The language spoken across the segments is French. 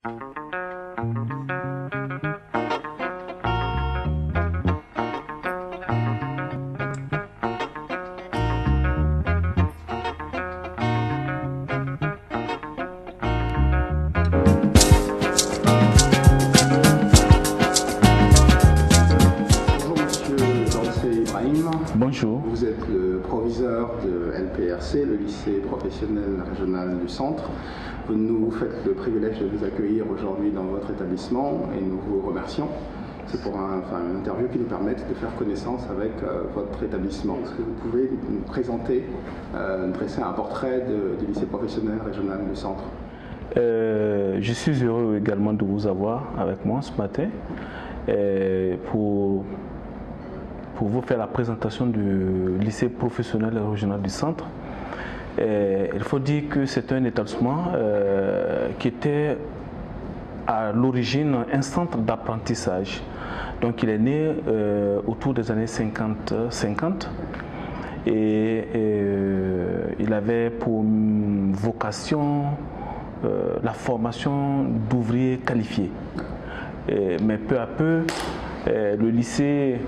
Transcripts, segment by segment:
Bonjour. Vous êtes le proviseur de LPRC, le lycée professionnel régional du Centre. Vous nous faites le privilège de nous accueillir aujourd'hui dans votre établissement et nous vous remercions. C'est pour une interview qui nous permet de faire connaissance avec votre établissement. Est-ce que vous pouvez nous présenter, nous dresser un portrait du lycée professionnel régional du Centre? Je suis heureux également de vous avoir avec moi ce matin pour vous faire la présentation du lycée professionnel régional du Centre. Il faut dire que c'est un établissement qui était à l'origine un centre d'apprentissage. Donc il est né autour des années 50 et il avait pour vocation la formation d'ouvriers qualifiés. Mais peu à peu, le lycée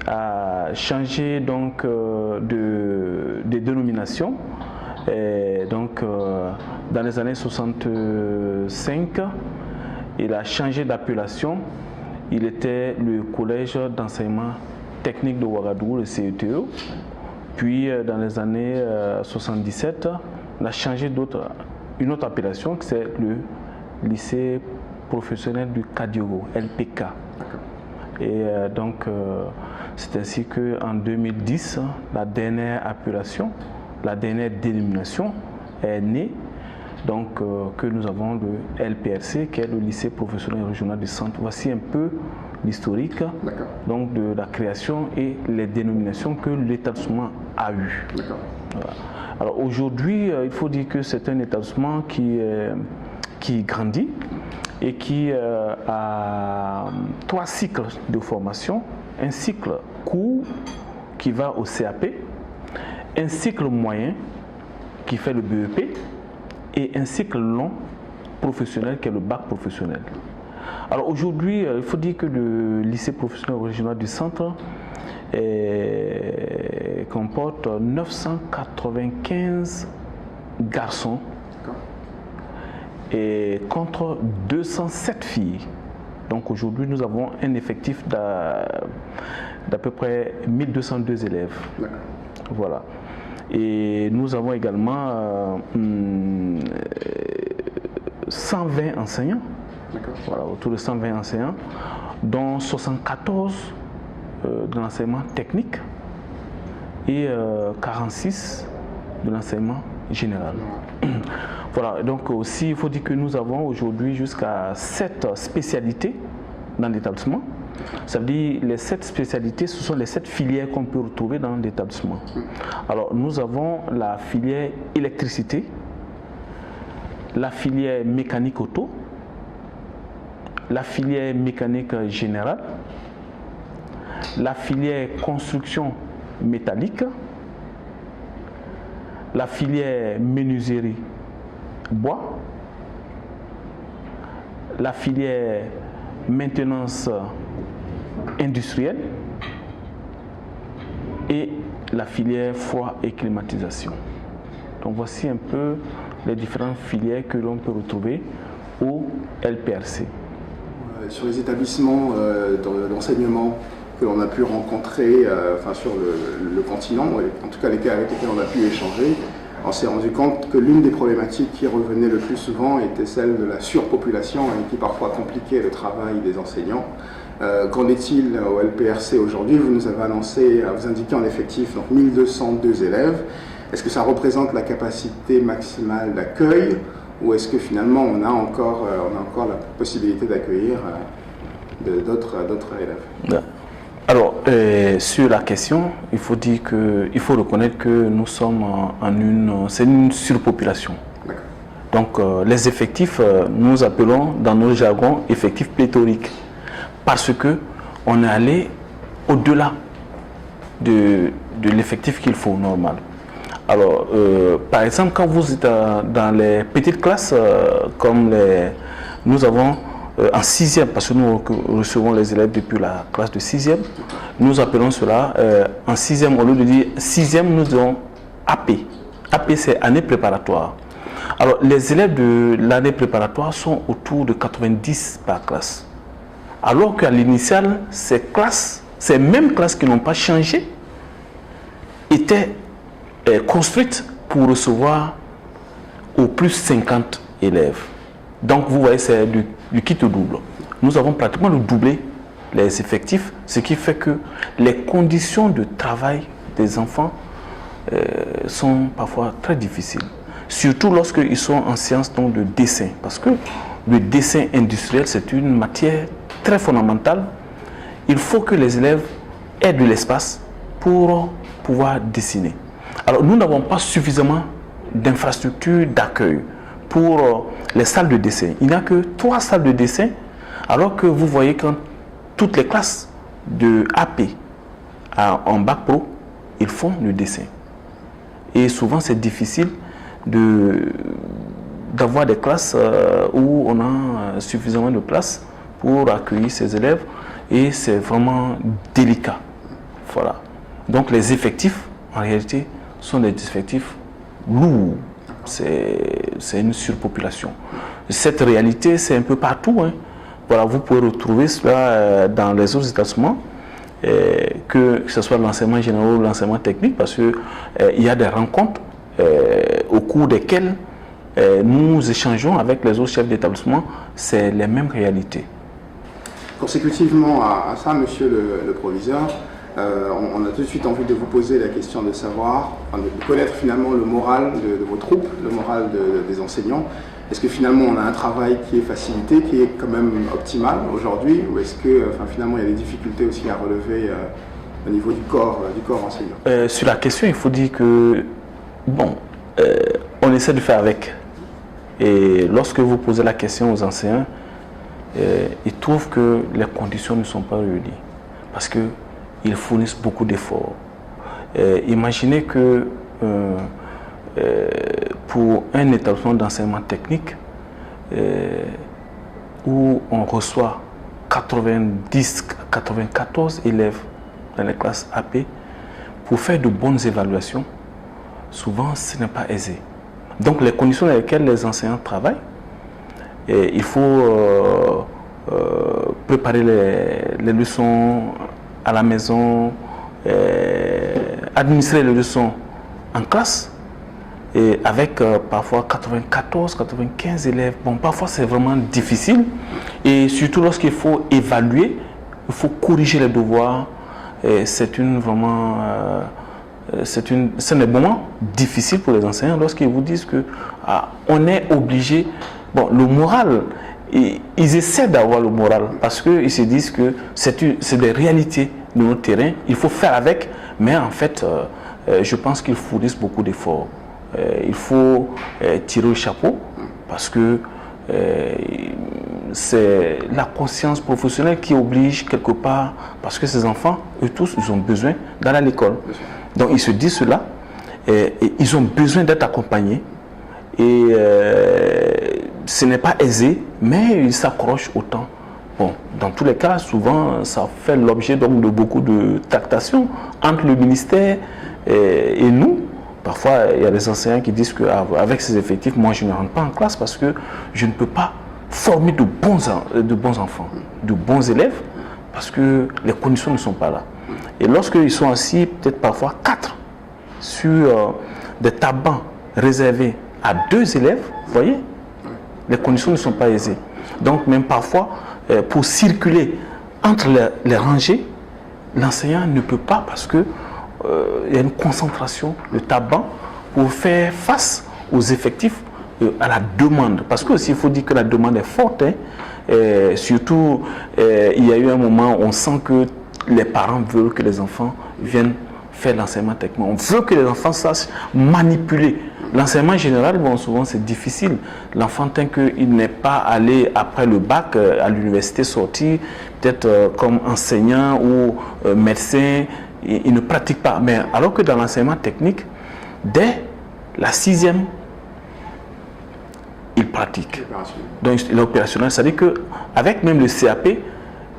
a changé donc de dénomination. Donc dans les années 65, il a changé d'appellation. Il était le collège d'enseignement technique de Ouagadougou, le CETE. Puis dans les années 77, on a changé une autre appellation, c'est le lycée professionnel du Kadiogo, LPK. Et donc c'est ainsi qu'en 2010, la dernière appellation, la dernière dénomination est née, donc que nous avons le LPRC, qui est le lycée professionnel régional du Centre. Voici un peu l'historique donc de la création et les dénominations que l'établissement a eues. Voilà. Alors aujourd'hui, il faut dire que c'est un établissement qui grandit et qui a 3 cycles de formation. Un cycle court qui va au CAP, un cycle moyen qui fait le BEP et un cycle long professionnel qui est le bac professionnel. Alors aujourd'hui, il faut dire que le lycée professionnel régional du Centre comporte 995 garçons et contre 207 filles. Donc aujourd'hui, nous avons un effectif d'à peu près 1202 élèves. Voilà. Et nous avons également 120 enseignants. Voilà, autour de 120 enseignants, dont 74 de l'enseignement technique et 46 de l'enseignement général. Voilà, donc aussi il faut dire que nous avons aujourd'hui jusqu'à 7 spécialités dans l'établissement. Ça veut dire les 7 spécialités, ce sont les 7 filières qu'on peut retrouver dans l'établissement. Alors nous avons la filière électricité, la filière mécanique auto, la filière mécanique générale, la filière construction métallique, la filière menuiserie bois, la filière maintenance industrielle et la filière froid et climatisation. Donc voici un peu les différentes filières que l'on peut retrouver au LPRC. Sur les établissements d'enseignement que l'on a pu rencontrer sur le continent, en tout cas avec lesquels on a pu échanger, on s'est rendu compte que l'une des problématiques qui revenait le plus souvent était celle de la surpopulation et qui parfois compliquait le travail des enseignants. Qu'en est-il au LPRC aujourd'hui? Vous nous avez annoncé, vous indiquez en effectif donc 1202 élèves. Est-ce que ça représente la capacité maximale d'accueil ou est-ce que finalement on a encore la possibilité d'accueillir d'autres élèves? Alors, sur la question, il faut reconnaître que nous sommes c'est une surpopulation. Donc, les effectifs, nous appelons dans nos jargons effectifs pléthoriques, parce que on est allé au-delà de l'effectif qu'il faut normal. Alors, par exemple, quand vous êtes dans les petites classes, comme nous avons en 6e, parce que nous recevons les élèves depuis la classe de 6e, nous appelons cela en 6e, au lieu de dire 6e, nous avons AP. AP, c'est année préparatoire. Alors, les élèves de l'année préparatoire sont autour de 90 par classe. Alors qu'à l'initiale, ces mêmes classes qui n'ont pas changé étaient construites pour recevoir au plus 50 élèves. Donc, vous voyez, c'est du kit double. Nous avons pratiquement doublé les effectifs, ce qui fait que les conditions de travail des enfants sont parfois très difficiles. Surtout lorsqu'ils sont en séance donc, de dessin. Parce que le dessin industriel, c'est une matière très fondamentale. Il faut que les élèves aient de l'espace pour pouvoir dessiner. Alors, nous n'avons pas suffisamment d'infrastructures d'accueil pour les salles de dessin. Il n'y a que 3 salles de dessin, alors que vous voyez quand toutes les classes de AP en bac pro, ils font le dessin. Et souvent, c'est difficile d'avoir des classes où on a suffisamment de place pour accueillir ces élèves et c'est vraiment délicat. Voilà. Donc les effectifs, en réalité, sont des effectifs lourds. C'est une surpopulation. Cette réalité, c'est un peu partout. Hein. Voilà, vous pouvez retrouver cela dans les autres établissements, que ce soit l'enseignement général ou l'enseignement technique, parce qu'il y a des rencontres au cours desquelles nous échangeons avec les autres chefs d'établissement, c'est les mêmes réalités. Consécutivement à ça, monsieur le proviseur, on a tout de suite envie de vous poser la question de savoir, de connaître finalement le moral de vos troupes, le moral des enseignants. Est-ce que finalement on a un travail qui est facilité, qui est quand même optimal aujourd'hui, ou est-ce que finalement il y a des difficultés aussi à relever au niveau du corps enseignant? Sur la question, il faut dire que, bon, on essaie de faire avec. Et lorsque vous posez la question aux enseignants, ils trouvent que les conditions ne sont pas réunies. Parce qu'ils fournissent beaucoup d'efforts. Imaginez que pour un établissement d'enseignement technique où on reçoit 90-94 élèves dans les classes AP, pour faire de bonnes évaluations, souvent ce n'est pas aisé. Donc les conditions dans lesquelles les enseignants travaillent, il faut préparer les leçons à la maison, administrer les leçons en classe, et avec parfois 94-95 élèves. Bon, parfois c'est vraiment difficile, et surtout lorsqu'il faut évaluer, il faut corriger les devoirs. C'est un moment difficile pour les enseignants lorsqu'ils vous disent que on est obligé. Bon, le moral, ils essaient d'avoir le moral parce qu'ils se disent que c'est des réalités de notre terrain. Il faut faire avec, mais en fait, je pense qu'ils fournissent beaucoup d'efforts. Il faut tirer le chapeau parce que c'est la conscience professionnelle qui oblige quelque part, parce que ces enfants, eux tous, ils ont besoin d'aller à l'école. Donc ils se disent cela, et ils ont besoin d'être accompagnés. Et ce n'est pas aisé, mais ils s'accrochent autant. Bon, dans tous les cas, souvent, ça fait l'objet donc de beaucoup de tractations entre le ministère et nous. Parfois, il y a des enseignants qui disent qu'avec ces effectifs, moi, je ne rentre pas en classe parce que je ne peux pas former de bons enfants, de bons élèves, parce que les conditions ne sont pas là. Et lorsqu'ils sont assis, peut-être parfois 4, sur des tables réservés à 2 élèves, vous voyez, les conditions ne sont pas aisées. Donc, même parfois, pour circuler entre les rangées, l'enseignant ne peut pas parce que il y a une concentration de tabac pour faire face aux effectifs, à la demande. Parce que aussi, il faut dire que la demande est forte. Hein, surtout, il y a eu un moment où on sent que les parents veulent que les enfants viennent faire l'enseignement technique. On veut que les enfants sachent manipuler. L'enseignement général, bon, souvent c'est difficile. L'enfant, tant qu'il n'est pas allé après le bac à l'université sorti, peut-être comme enseignant ou médecin, il ne pratique pas. Mais alors que dans l'enseignement technique, dès la 6e, il pratique. Donc il est opérationnel, c'est-à-dire qu'avec même le CAP,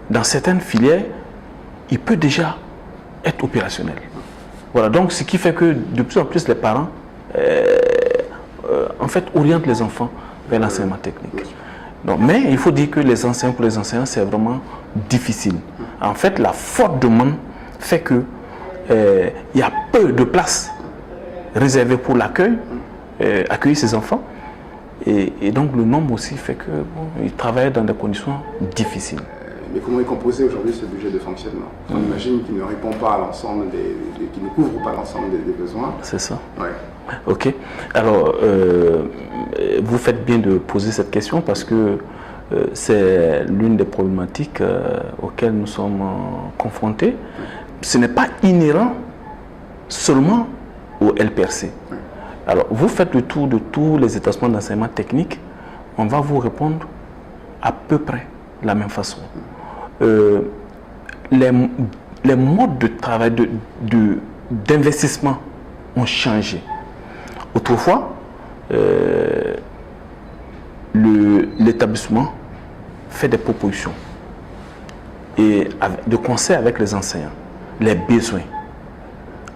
dans certaines filières, il peut déjà être opérationnel. Voilà, donc ce qui fait que de plus en plus les parents en fait orientent les enfants vers l'enseignement technique. Donc, mais il faut dire que pour les enseignants, c'est vraiment difficile. En fait, la forte demande fait que il y a peu de places réservées pour l'accueil, accueillir ces enfants. Et donc le nombre aussi fait que ils travaillent dans des conditions difficiles. Mais comment est composé aujourd'hui ce budget de fonctionnement? On imagine qu'il ne répond pas à l'ensemble qu'il ne couvre pas l'ensemble des besoins. C'est ça. Ouais. Ok. Alors, vous faites bien de poser cette question parce que c'est l'une des problématiques auxquelles nous sommes confrontés. Ce n'est pas inhérent seulement au LPRC. Alors, vous faites le tour de tous les établissements d'enseignement technique, on va vous répondre à peu près de la même façon. Les modes de travail, d'investissement ont changé. Autrefois, l'établissement fait des propositions et de concert avec les enseignants, les besoins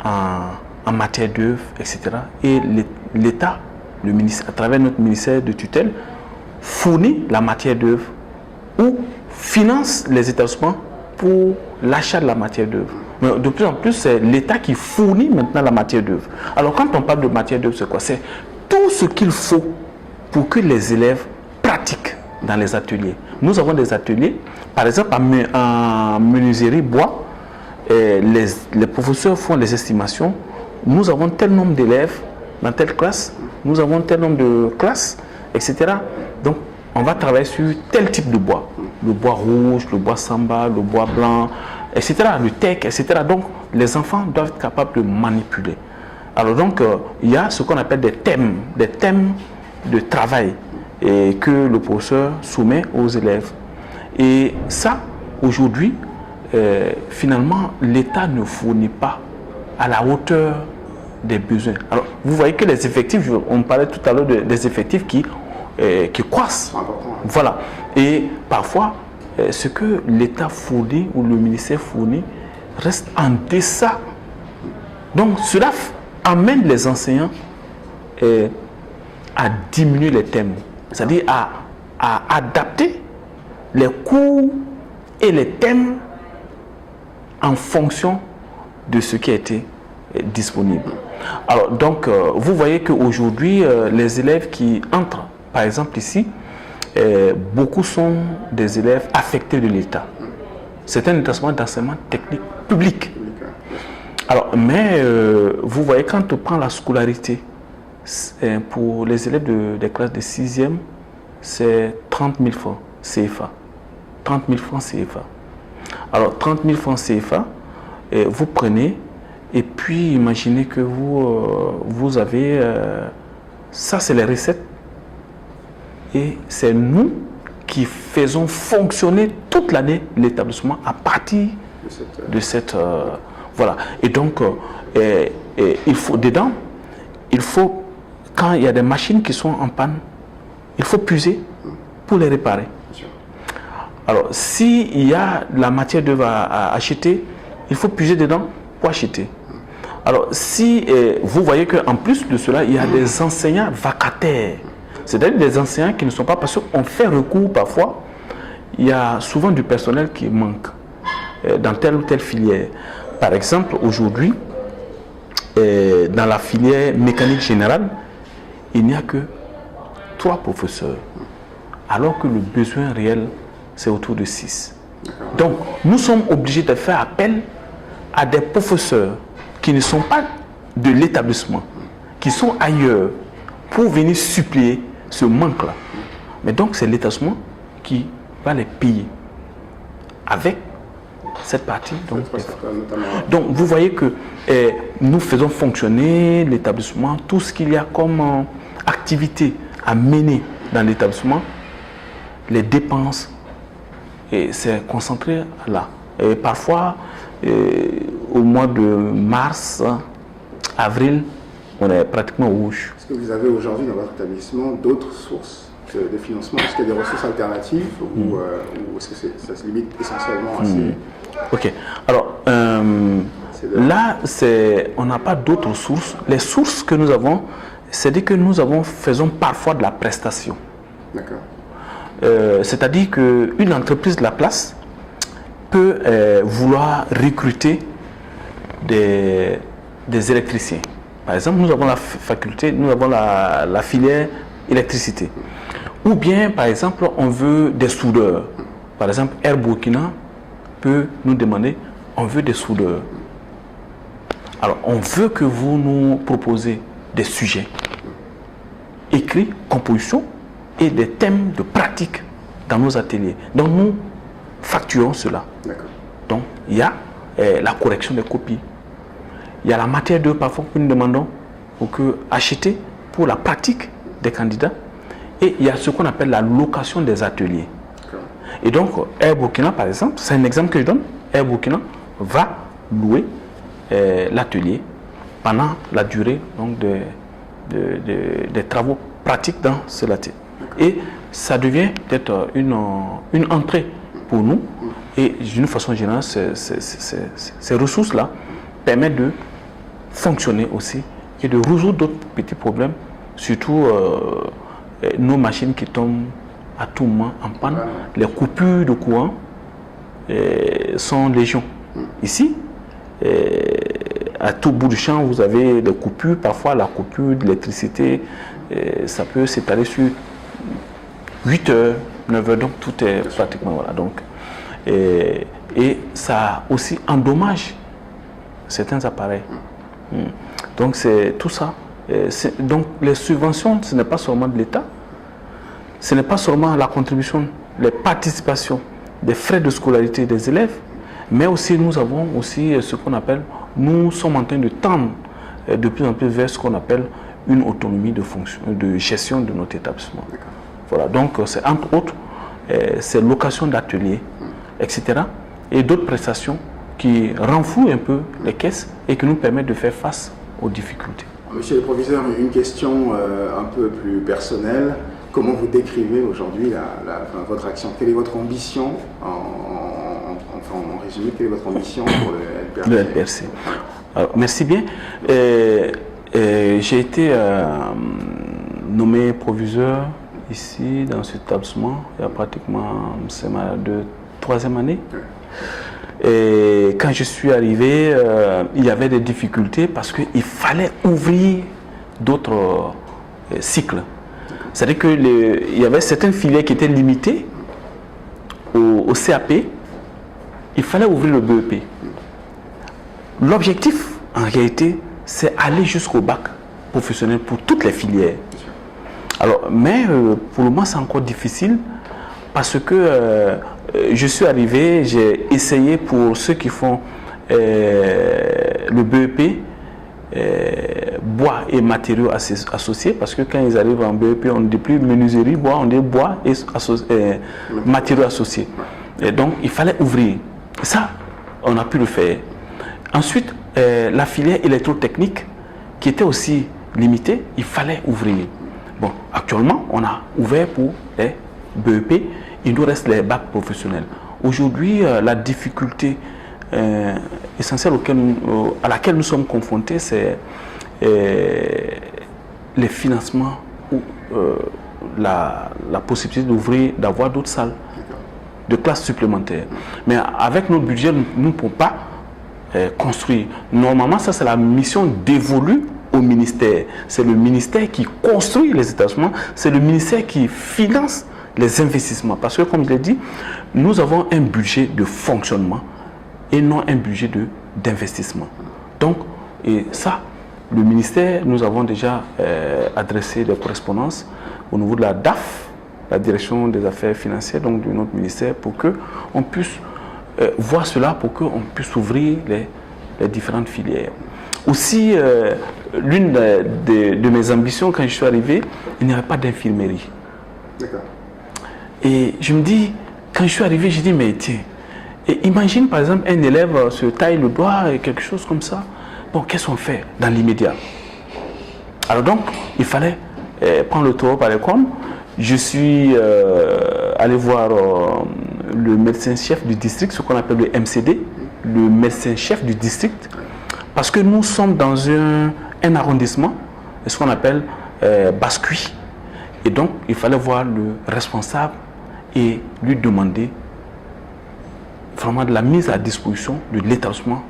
en matière d'œuvre, etc. Et l'État, le ministère, à travers notre ministère de tutelle, fournit la matière d'œuvre ou finance les établissements pour l'achat de la matière d'œuvre. Mais de plus en plus, c'est l'État qui fournit maintenant la matière d'œuvre. Alors quand on parle de matière d'œuvre, c'est quoi? C'est tout ce qu'il faut pour que les élèves pratiquent dans les ateliers. Nous avons des ateliers, par exemple en menuiserie bois, les professeurs font les estimations. Nous avons tel nombre d'élèves dans telle classe, nous avons tel nombre de classes, etc. Donc, on va travailler sur tel type de bois. Le bois rouge, le bois samba, le bois blanc, etc. Le teck, etc. Donc, les enfants doivent être capables de manipuler. Alors donc, il y a ce qu'on appelle des thèmes de travail et que le professeur soumet aux élèves. Et ça, aujourd'hui, finalement, l'État ne fournit pas à la hauteur des besoins. Alors, vous voyez que les effectifs, on parlait tout à l'heure des effectifs qui croissent. Voilà. Et parfois, ce que l'État fournit ou le ministère fournit reste en deçà. Donc, cela amène les enseignants à diminuer les thèmes, c'est-à-dire à adapter les cours et les thèmes en fonction de ce qui a été disponible. Alors, donc, vous voyez qu'aujourd'hui, les élèves qui entrent, par exemple ici, beaucoup sont des élèves affectés de l'État. C'est un établissement d'enseignement technique public. Alors, mais vous voyez, quand on prend la scolarité, pour les élèves des classes de 6e, c'est 30 000 francs CFA. 30 000 francs CFA. Alors, 30 000 francs CFA, vous prenez, et puis imaginez que vous avez, ça c'est les recettes, et c'est nous qui faisons fonctionner toute l'année l'établissement à partir de cette voilà. Et donc, il faut dedans, quand il y a des machines qui sont en panne, il faut puiser pour les réparer. Alors, s'il y a la matière d'œuvre à acheter, il faut puiser dedans pour acheter. Alors, si vous voyez qu'en plus de cela, il y a des enseignants vacataires, c'est-à-dire des enseignants qui ne sont pas, parce qu'on fait recours parfois, il y a souvent du personnel qui manque dans telle ou telle filière. Par exemple, aujourd'hui, dans la filière mécanique générale, il n'y a que 3 professeurs, alors que le besoin réel, c'est autour de 6. Donc, nous sommes obligés de faire appel à des professeurs qui ne sont pas de l'établissement, qui sont ailleurs, pour venir suppléer ce manque-là. Mais donc, c'est l'établissement qui va les payer avec cette partie. Donc, vous voyez que nous faisons fonctionner l'établissement, tout ce qu'il y a comme activité à mener dans l'établissement, les dépenses, et c'est concentré là. Et parfois, au mois de mars, avril, on est pratiquement rouge. Est-ce que vous avez aujourd'hui dans votre établissement d'autres sources de financement? Est-ce qu'il y a des ressources alternatives ou est-ce que ça se limite essentiellement à ces... Ok. Alors, là, on n'a pas d'autres sources. Les sources que nous avons, c'est que nous faisons parfois de la prestation. D'accord. C'est-à-dire qu'une entreprise de la place peut vouloir recruter des électriciens. Par exemple, nous avons la faculté, nous avons la filière électricité. Ou bien, par exemple, on veut des soudeurs. Par exemple, Air Burkina peut nous demander, on veut des soudeurs. Alors, on veut que vous nous proposez des sujets écrits, compositions et des thèmes de pratique dans nos ateliers. Donc, nous facturons cela. Donc, il y a la correction des copies. Il y a la matière d'œuvre parfois que nous demandons pour acheter pour la pratique des candidats. Et il y a ce qu'on appelle la location des ateliers. Et donc, Air Burkina, par exemple, c'est un exemple que je donne. Air Burkina va louer l'atelier pendant la durée donc, des travaux pratiques dans ce atelier. Et ça devient peut-être une entrée pour nous. Et d'une façon générale, ces ressources-là permettent de fonctionner aussi et de résoudre d'autres petits problèmes, surtout nos machines qui tombent à tout moment en panne. Les coupures de courant sont légion. Ici, à tout bout du champ, vous avez des coupures. Parfois, la coupure d'électricité, ça peut s'étaler sur 8 heures, 9 heures. Donc, tout est pratiquement... Voilà, donc, et ça aussi endommage certains appareils. Donc, c'est tout ça. Donc, les subventions, ce n'est pas seulement de l'État. Ce n'est pas seulement la contribution, les participations des frais de scolarité des élèves, mais aussi nous avons aussi ce qu'on appelle, nous sommes en train de tendre de plus en plus vers ce qu'on appelle une autonomie de fonction, de gestion de notre établissement. Voilà, donc c'est entre autres ces locations d'ateliers, etc. et d'autres prestations qui renflouent un peu les caisses et qui nous permettent de faire face aux difficultés. Monsieur le professeur, une question un peu plus personnelle. Comment vous décrivez aujourd'hui votre action? Quelle est votre ambition en résumé, quelle est votre ambition pour le LPRC? Le LPRC. Alors, merci bien. J'ai été nommé proviseur ici dans cet établissement il y a pratiquement, c'est ma troisième année. Et quand je suis arrivé, il y avait des difficultés parce qu'il fallait ouvrir d'autres cycles. C'est-à-dire qu'il y avait certaines filières qui étaient limitées au CAP. Il fallait ouvrir le BEP. L'objectif, en réalité, c'est aller jusqu'au bac professionnel pour toutes les filières. Alors, mais pour le moment, c'est encore difficile parce que je suis arrivé, j'ai essayé pour ceux qui font le BEP, bois et matériaux associés, parce que quand ils arrivent en BEP, on ne dit plus menuiserie, bois, on dit bois et matériaux associés. Et donc, il fallait ouvrir. Ça, on a pu le faire. Ensuite, la filière électrotechnique, qui était aussi limitée, il fallait ouvrir. Bon, actuellement, on a ouvert pour les BEP, il nous reste les bacs professionnels. Aujourd'hui, la difficulté essentielle à laquelle nous sommes confrontés, c'est les financements ou la possibilité d'ouvrir, d'avoir d'autres salles de classes supplémentaires. Mais avec notre budget, nous ne pouvons pas construire. Normalement, ça c'est la mission dévolue au ministère. C'est le ministère qui construit les établissements, c'est le ministère qui finance les investissements. Parce que, comme je l'ai dit, nous avons un budget de fonctionnement et non un budget d'investissement. Donc, et ça, le ministère, nous avons déjà adressé des correspondances au niveau de la DAF, la direction des affaires financières, donc de notre ministère, pour qu'on puisse voir cela, pour qu'on puisse ouvrir les différentes filières. Aussi, l'une de mes ambitions, quand je suis arrivé, il n'y avait pas d'infirmerie. D'accord. Et je me dis, quand je suis arrivé, je dis, mais tiens, et imagine par exemple un élève se taille le doigt et quelque chose comme ça. Bon, qu'est-ce qu'on fait dans l'immédiat? Alors donc, il fallait prendre le taureau par les cornes je suis allé voir le médecin-chef du district, ce qu'on appelle le MCD, le médecin-chef du district, parce que nous sommes dans un arrondissement, ce qu'on appelle Bascuit. Et donc, il fallait voir le responsable et lui demander vraiment de la mise à disposition de l'établissement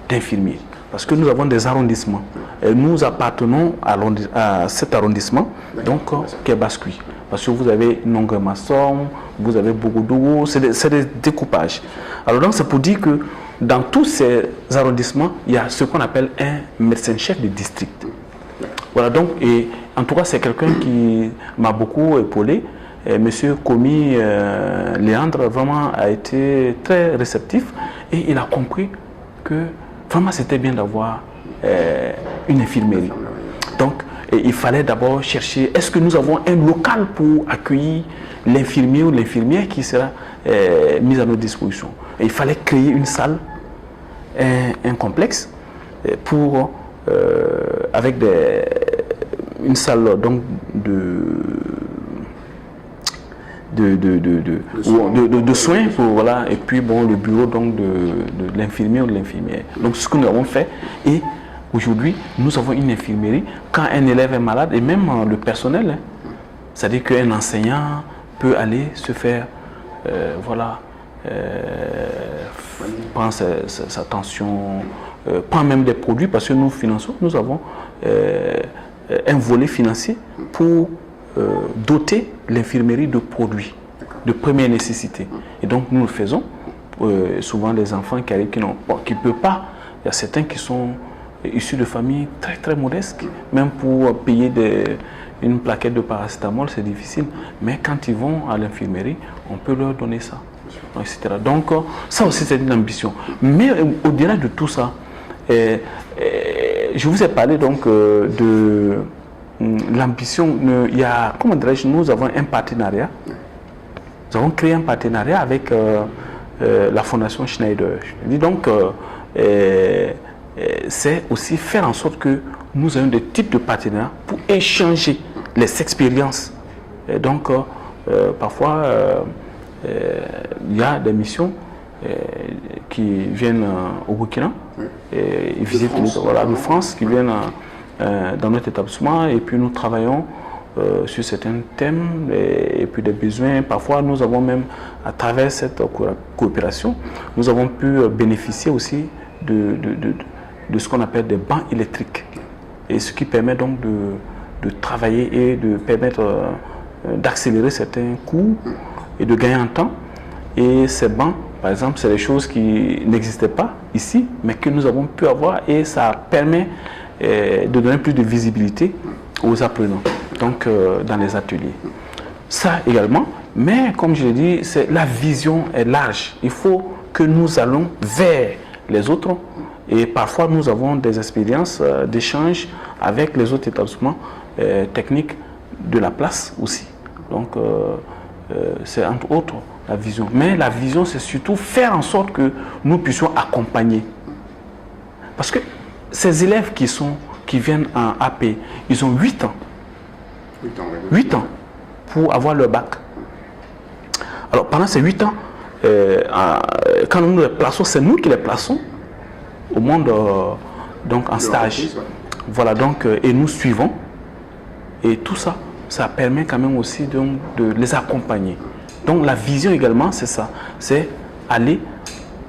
d'infirmiers. Parce que nous avons des arrondissements. Et nous appartenons à cet arrondissement, donc, qui est Bascuit. Parce que vous avez Nongue-Masson, vous avez Bogodougou, c'est des découpages. Alors donc, c'est pour dire que dans tous ces arrondissements, il y a ce qu'on appelle un médecin-chef de district. Voilà, donc, et en tout cas, c'est quelqu'un qui m'a beaucoup épaulé. Monsieur Komi Léandre vraiment a été très réceptif et il a compris que vraiment c'était bien d'avoir une infirmerie. Donc, il fallait d'abord chercher, est-ce que nous avons un local pour accueillir l'infirmier ou l'infirmière qui sera mise à notre disposition. Et il fallait créer une salle, un complexe, pour, avec une salle donc, de soins pour, voilà, et puis bon, le bureau donc de l'infirmier ou de l'infirmière. Donc ce que nous avons fait, et aujourd'hui nous avons une infirmerie quand un élève est malade, et même le personnel, hein, c'est-à-dire qu'un enseignant peut aller se faire voilà, prendre sa tension, prendre même des produits, parce que nous finançons, nous avons un volet financier pour doter l'infirmerie de produits de première nécessité. Et donc nous le faisons. Souvent les enfants qui arrivent, qui ne peuvent pas, il y a certains qui sont issus de familles très très modestes, même pour payer une plaquette de paracétamol, c'est difficile. Mais quand ils vont à l'infirmerie, on peut leur donner ça, etc. Donc ça aussi c'est une ambition. Mais au-delà de tout ça, je vous ai parlé donc de l'ambition. Il y a, comment dirais-je, nous avons un partenariat. Nous avons créé un partenariat avec la Fondation Schneider. Je dis donc, c'est aussi faire en sorte que nous ayons des types de partenariats pour échanger les expériences. Et donc, parfois, il y a des missions qui viennent au Burkina, et ils visitent de France, qui viennent dans notre établissement, et puis nous travaillons sur certains thèmes et puis des besoins. Parfois, nous avons même, à travers cette coopération, nous avons pu bénéficier aussi de ce qu'on appelle des bancs électriques, et ce qui permet donc de travailler et de permettre d'accélérer certains coûts et de gagner en temps. Et ces bancs, par exemple, c'est des choses qui n'existaient pas ici, mais que nous avons pu avoir, et ça permet de donner plus de visibilité aux apprenants, donc dans les ateliers. Ça également, mais comme je l'ai dit, la vision est large. Il faut que nous allons vers les autres, et parfois nous avons des expériences d'échange avec les autres établissements techniques de la place aussi. Donc c'est entre autres la vision. Mais la vision, c'est surtout faire en sorte que nous puissions accompagner. Parce que ces élèves qui viennent en AP, ils ont 8 ans. 8 ans pour avoir leur bac. Alors pendant ces 8 ans, quand nous les plaçons, c'est nous qui les plaçons au monde donc en stage. Voilà, donc, et nous suivons. Et tout ça, ça permet quand même aussi donc, de les accompagner. Donc la vision également, c'est ça. C'est aller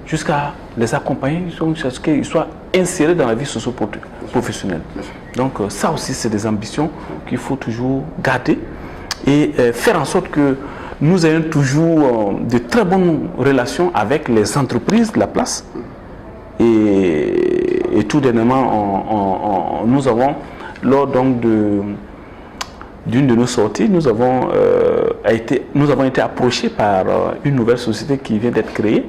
jusqu'à les accompagner, jusqu'à ce qu'ils soient insérés dans la vie socio-professionnelle. Donc ça aussi, c'est des ambitions qu'il faut toujours garder et faire en sorte que nous ayons toujours de très bonnes relations avec les entreprises de la place. Et tout dernièrement, nous avons, lors donc d'une de nos sorties, nous avons été approchés par une nouvelle société qui vient d'être créée.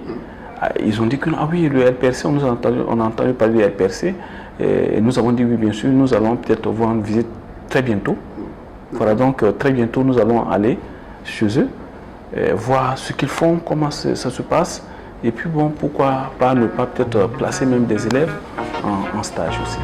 Ils ont dit que ah oui, le LPRC, on a entendu parler du LPRC, et nous avons dit oui, bien sûr, nous allons peut-être voir une visite très bientôt. Voilà, donc très bientôt nous allons aller chez eux, voir ce qu'ils font, comment ça se passe, et puis bon, pourquoi pas ne pas peut-être placer même des élèves en stage aussi.